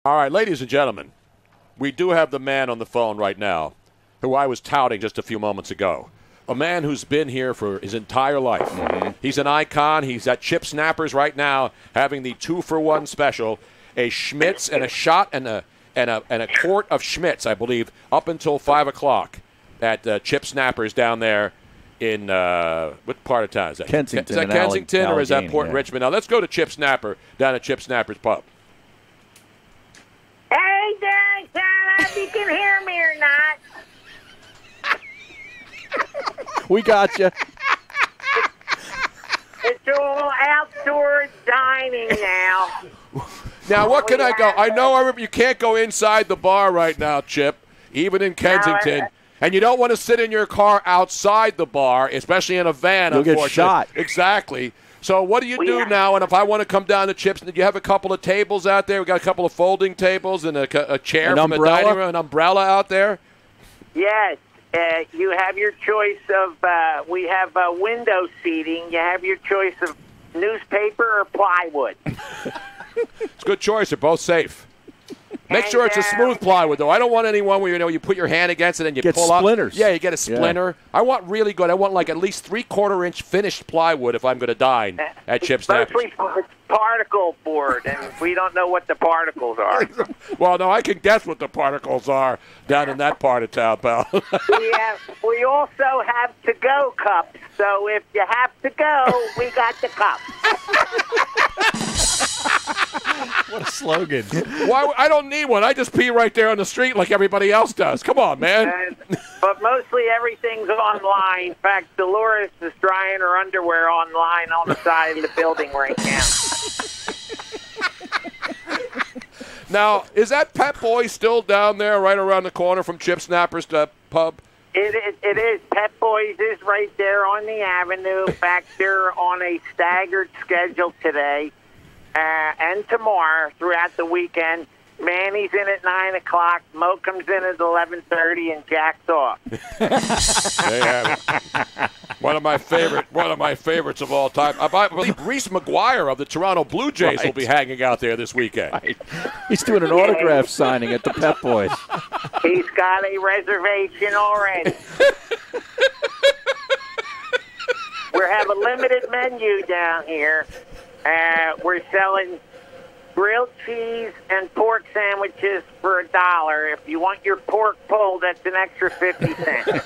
All right, ladies and gentlemen, we do have the man on the phone right now who I was touting just a few moments ago. A man who's been here for his entire life. Mm-hmm. He's an icon. He's at Chip Snappers right now having the 2-for-1 special, a Schmitz and a shot and a quart of Schmitz, I believe, up until 5 o'clock at Chip Snappers down there in what part of town is that? Kensington. Is that Kensington or is that Port yeah. Richmond? Now let's go to Chip Snapper down at Chip Snapper's pub. Hey there, Santa, if you can hear me or not. We got you. It's all outdoor dining now. Now, what can I go? I know you can't go inside the bar right now, Chip, even in Kensington. And you don't want to sit in your car outside the bar, especially in a van, You'll unfortunately. get shot. Exactly. So what do you do now? And if I want to come down to Chips, do you have a couple of tables out there? We got a couple of folding tables and a chair from the dining room, an umbrella out there? Yes. You have your choice of, we have window seating. You have your choice of newspaper or plywood. It's a good choice. They're both safe. Make sure it's a smooth plywood, though. I don't want anyone where you put your hand against it and you pull splinters. up. Yeah, you get a splinter. Yeah. I want really good. I want like at least 3/4-inch finished plywood if I'm going to dine at Chip Snappers. Mostly particle board, and we don't know what the particles are. Well, no, I can guess what the particles are down in that part of town, pal. We also have to-go cups, so if you have to go, we got the cups. What a slogan. Why? I don't need one. I just pee right there on the street like everybody else does. Come on, man. But mostly everything's online. In fact, Dolores is drying her underwear online on the side of the building right now. Now, is that Pet Boy still down there right around the corner from Chip Snapper's pub? It is. Pet Boys is right there on the avenue. In fact, they're on a staggered schedule today. And tomorrow throughout the weekend. Manny's in at 9 o'clock, Mo comes in at 11:30, and Jack's off. There you have it. One of my favorites of all time. I believe Reese McGuire of the Toronto Blue Jays will be hanging out there this weekend. Right. He's doing an autograph signing at the Pep Boys. He's got a reservation already. We have a limited menu down here. We're selling grilled cheese and pork sandwiches for $1. If you want your pork pulled, that's an extra 50 cents.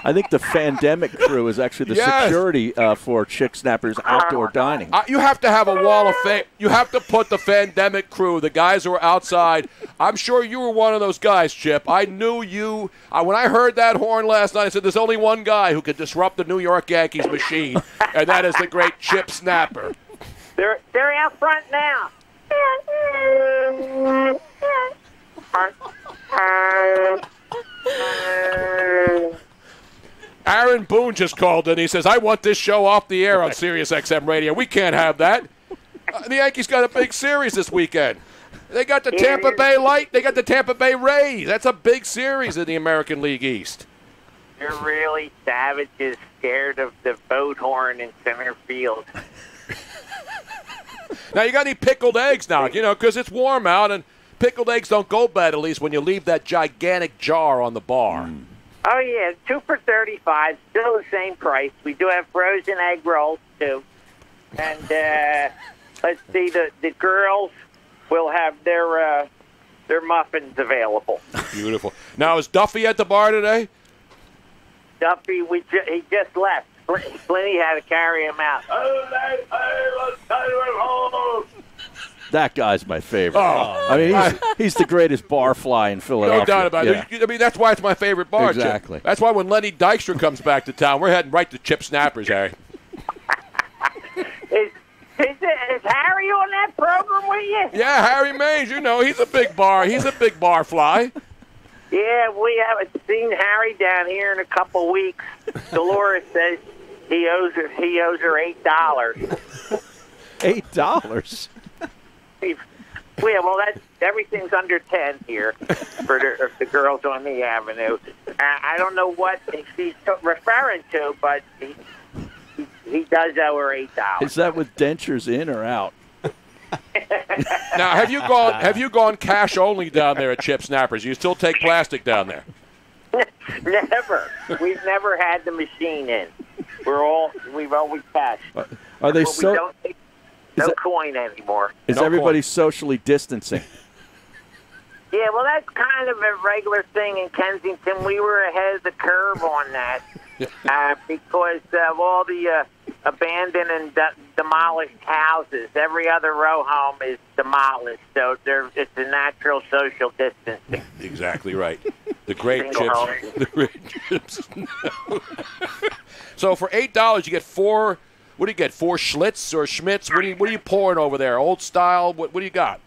I think the Fandemic crew is actually the security for Chick Snappers outdoor dining. You have to have a wall of fame. You have to put the Fandemic crew, the guys who are outside. I'm sure you were one of those guys, Chip. I knew you. When I heard that horn last night, I said, there's only one guy who could disrupt the New York Yankees machine, and that is the great Chip Snapper. They're out front now. Aaron Boone just called in. He says, I want this show off the air on SiriusXM Radio. We can't have that. The Yankees got a big series this weekend. They got the Tampa Bay Light. They got the Tampa Bay Rays. That's a big series in the American League East. You're really savages scared of the boat horn in center field. Now, you got any pickled eggs now, because it's warm out, and pickled eggs don't go bad, at least, when you leave that gigantic jar on the bar. Mm. Oh, yeah, 2 for $35, still the same price. We do have frozen egg rolls, too. And let's see, the girls will have their muffins available. Beautiful. Now, is Duffy at the bar today? Duffy, he just left. Flinty had to carry him out. That guy's my favorite. I mean, he's the greatest bar fly in Philadelphia. No doubt about it. I mean, that's why it's my favorite bar. Exactly. Chip. That's why when Lenny Dykstra comes back to town, we're heading right to Chip Snappers, Harry. Is Harry on that program with you? Yeah, Harry Mays. He's a big bar. He's a big bar fly. Yeah, we haven't seen Harry down here in a couple weeks. Dolores says he owes her $8. $8? Yeah, well, everything's under 10 here for the girls on the avenue. I don't know what he's referring to, but He does owe her $8. Is that with dentures in or out? Now, have you gone cash only down there at Chip Snappers? You still take plastic down there? Never. We've never had the machine in. We've always cashed. Are they We don't take coin anymore. Is No everybody coin. socially distancing? Yeah, well, that's kind of a regular thing in Kensington. We were ahead of the curve on that because of all the abandoned and demolished houses. Every other row home is demolished, so it's a natural social distancing. Exactly right. The great Single home. Chips. The great Chips. So for $8, you get four. What do you get? 4 Schlitz or Schmitz? What are you pouring over there? Old style? What do you got?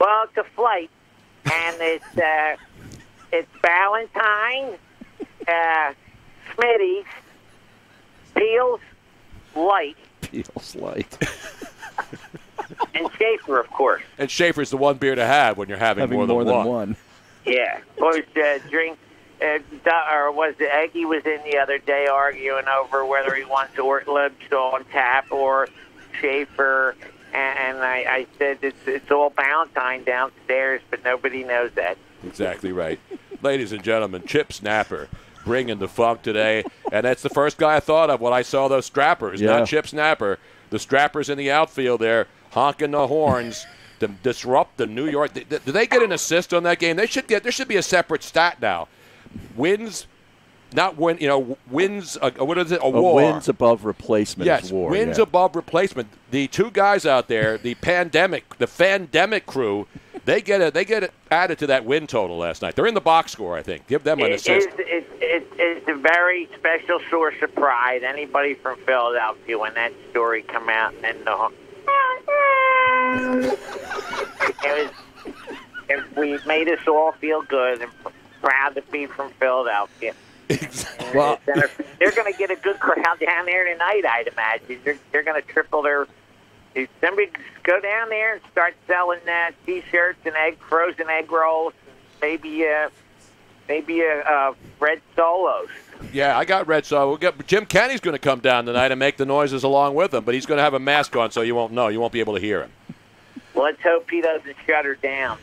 Well, it's a flight, and it's Valentine, Smitty's, Peel's Light, Peel's Light. and Schaefer, of course. And Schaefer's the one beer to have when you're having more than one. Yeah, of course, drink. Or was it Eggy was in the other day arguing over whether he wants Ortlibs on tap or Schaefer, and I said it's all Valentine downstairs, but nobody knows that. Exactly right. Ladies and gentlemen, Chip Snapper bringing the funk today, and that's the first guy I thought of when I saw those strappers, not Chip Snapper. The strappers in the outfield there honking the horns to disrupt the New York. Do they get an assist on that game? There should be a separate stat now. Wins, not win. Wins. What is it? A war. Wins above replacement. Yes, is war. wins yeah. above replacement. The two guys out there, the Fandemic crew, they get it added to that win total last night. They're in the box score, I think. Give them an assist. It's a very special source of pride. Anybody from Philadelphia, when that story come out, and we made us all feel good and proud to be from Philadelphia. Well, they're going to get a good crowd down there tonight, I'd imagine. They're going to triple their. Somebody go down there and start selling T-shirts and frozen egg rolls, and maybe red Solos. Yeah, I got red Solo. Jim Kenny's going to come down tonight and make the noises along with him, but he's going to have a mask on, so you won't know. You won't be able to hear him. Let's hope he doesn't shut her down.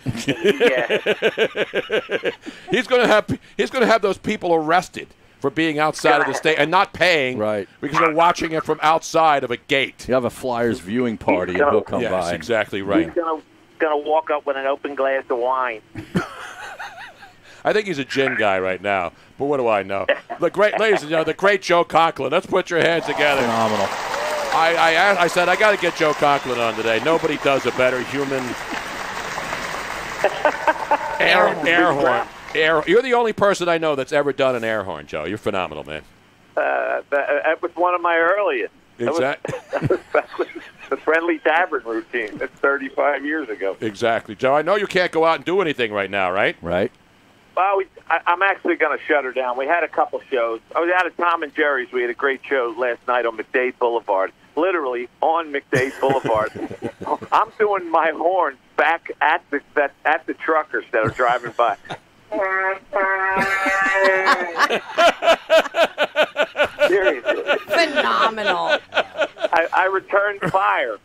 He's going to have those people arrested for being outside of the state and not paying, right? Because they're watching it from outside of a gate. You have a Flyers viewing party, and he'll come by. Yes, exactly right. He's going to walk up with an open glass of wine. I think he's a gin guy right now, but what do I know? The great, ladies and gentlemen, the great Joe Conklin. Let's put your hands together. Phenomenal. I said I got to get Joe Conklin on today. Nobody does a better human air horn. You're the only person I know that's ever done an air horn, Joe. You're phenomenal, man. That was one of my earliest. Exactly. That was the Friendly Tavern routine. That's 35 years ago. Exactly, Joe. I know you can't go out and do anything right now, right? Right. Well, I'm actually going to shut her down. We had a couple shows. I was out at Tom and Jerry's. We had a great show last night on McDade Boulevard, literally on McDade Boulevard. I'm doing my horn back at the truckers that are driving by. Seriously. Phenomenal. I returned fire.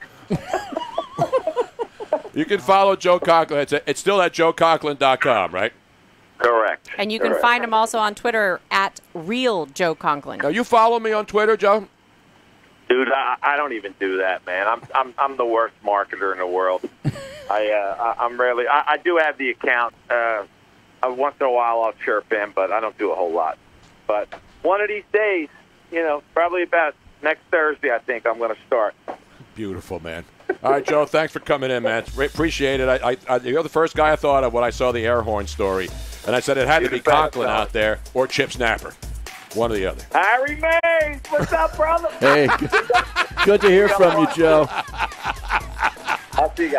You can follow Joe Conklin. It's still at joeconklin.com, right? Correct. And you can find him also on Twitter at Real Joe Conklin. Now, you follow me on Twitter, Joe? Dude, I don't even do that, man. I'm the worst marketer in the world. I'm rarely. I do have the account. Once in a while I'll chirp in, but I don't do a whole lot. But one of these days, probably about next Thursday, I think I'm going to start. Beautiful, man. All right, Joe, thanks for coming in, man. Appreciate it. You're the first guy I thought of when I saw the air horn story. And I said it had to be Conklin out there or Chip Snapper. One or the other. Harry Mays, what's up, brother? Hey, good to hear from you, Joe. I'll see you guys.